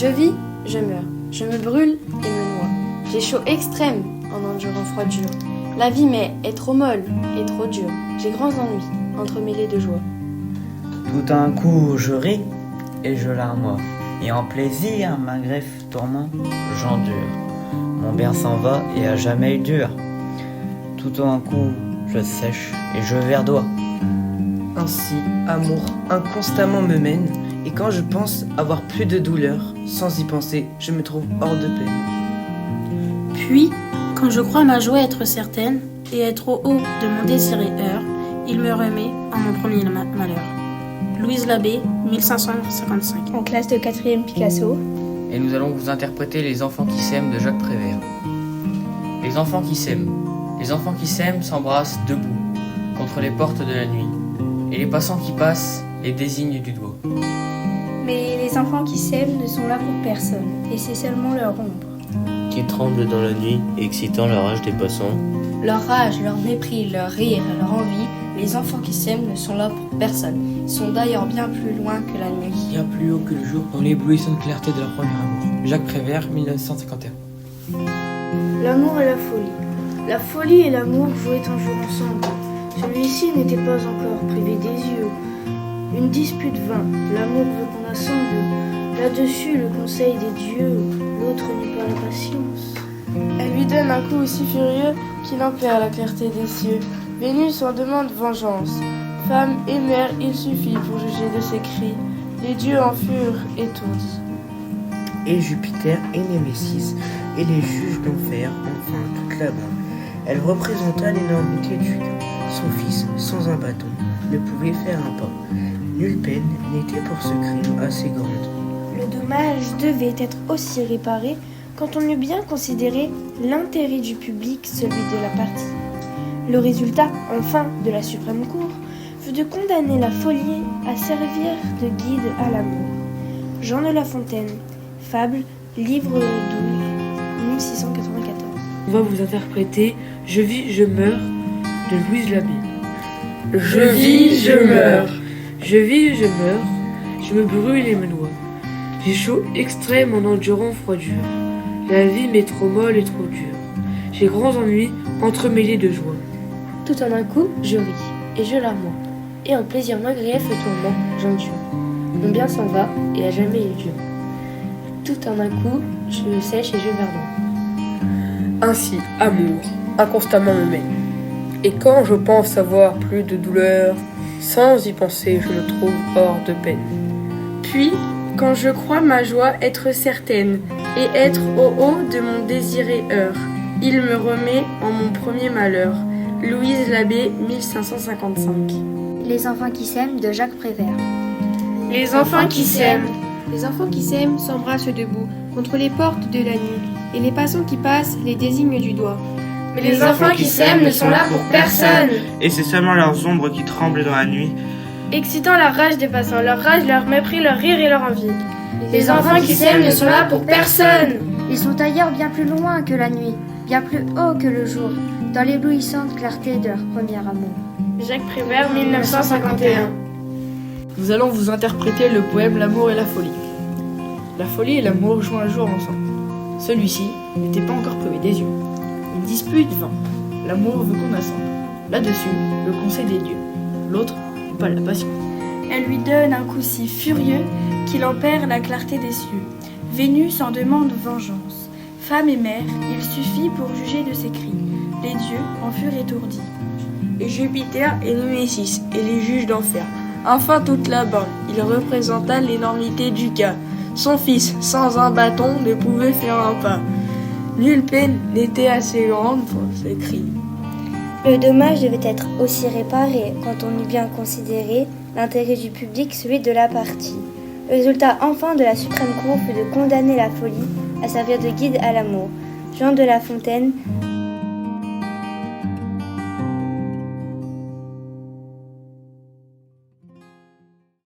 Je vis, je meurs, je me brûle et me noie. J'ai chaud extrême en endurant froidure. La vie m'est trop molle et trop dure. J'ai grands ennuis, entremêlés de joie. Tout un coup je ris et je larmoie, et en plaisir malgré tourment, j'endure. Mon bien s'en va et à jamais il dure. Tout un coup je sèche et je verdoie. Ainsi, amour inconstamment me mène, et quand je pense avoir plus de douleur, sans y penser, je me trouve hors de peine. Puis, quand je crois ma joie être certaine, et être au haut de mon désiré heure, il me remet en mon premier malheur. Louise Labbé, 1555. En classe de 4e Picasso. Et nous allons vous interpréter Les enfants qui s'aiment de Jacques Prévert. Les enfants qui s'aiment. Les enfants qui s'aiment s'embrassent debout, contre les portes de la nuit. Et les passants qui passent les désignent du doigt. Mais les enfants qui s'aiment ne sont là pour personne, et c'est seulement leur ombre. Qui tremblent dans la nuit, excitant la rage des passants. Leur rage, leur mépris, leur rire, leur envie, les enfants qui s'aiment ne sont là pour personne. Ils sont d'ailleurs bien plus loin que la nuit. Bien plus haut que le jour, dans l'éblouissante clarté de leur premier amour. Jacques Prévert, 1951. L'amour et la folie. La folie et l'amour jouaient un jour ensemble. Celui-ci n'était pas encore privé des yeux. Une dispute vint, l'amour veut qu'on assemble. Là-dessus, le conseil des dieux, l'autre n'eut pas la patience. Elle lui donne un coup aussi furieux qu'il en perd la clarté des cieux. Vénus en demande vengeance. Femme et mère, il suffit pour juger de ses cris. Les dieux en furent étourdis. Et Jupiter et Némésis, et les juges d'enfer, enfin toute là-bas. Elle représenta l'énormité du gars. Son fils, sans un bâton, ne pouvait faire un pas. Nulle peine n'était pour ce crime assez grande. Le dommage devait être aussi réparé quand on eut bien considéré l'intérêt du public, celui de la partie. Le résultat, enfin, de la suprême cour fut de condamner la folie à servir de guide à l'amour. Jean de La Fontaine, Fable, livre 12, 1694. On va vous interpréter Je vis, je meurs de Louise Labbé. Je vis, je meurs. Je vis, je meurs, je me brûle et me noie. J'ai chaud extrême en endurant froidure. La vie m'est trop molle et trop dure. J'ai grands ennuis entremêlés de joie. Tout en un coup, je ris et je larmoie. Et en plaisir malgré le tourment, j'endure. Mon bien s'en va et à jamais il dure. Tout en un coup, je sèche et je verdoie. Ainsi, amour, inconstamment me mène. Et quand je pense avoir plus de douleur, sans y penser, je me trouve hors de peine. Puis, quand je crois ma joie être certaine et être au haut de mon désiré heure, il me remet en mon premier malheur. Louise Labbé, 1555. Les enfants qui s'aiment de Jacques Prévert. Les enfants qui s'aiment. Les enfants qui s'aiment s'embrassent debout, contre les portes de la nuit, et les passants qui passent les désignent du doigt. Mais les enfants qui s'aiment ne sont là pour personne. Et c'est seulement leurs ombres qui tremblent dans la nuit, excitant la rage des passants, leur rage, leur mépris, leur rire et leur envie. Les enfants qui s'aiment ne sont là pour personne. Ils sont ailleurs bien plus loin que la nuit, bien plus haut que le jour, dans l'éblouissante clarté de leur premier amour. Jacques Prévert, 1951. Nous allons vous interpréter le poème L'amour et la folie. La folie et l'amour jouent un jour ensemble. Celui-ci n'était pas encore privé des yeux. Une dispute vint. L'amour veut qu'on assemble. Là-dessus, le conseil des dieux. L'autre n'eut pas la patience. Elle lui donne un coup si furieux qu'il en perd la clarté des cieux. Vénus en demande vengeance. Femme et mère, il suffit pour juger de ses cris. Les dieux en furent étourdis. Et Jupiter et Némésis et les juges d'enfer. Enfin toute la bande, il représenta l'énormité du cas. Son fils, sans un bâton, ne pouvait faire un pas. Nulle peine n'était assez grande pour ce cri. Le dommage devait être aussi réparé quand on eut bien considéré l'intérêt du public, celui de la partie. Le résultat enfin de la suprême cour fut de condamner la folie à servir de guide à l'amour. Jean de La Fontaine,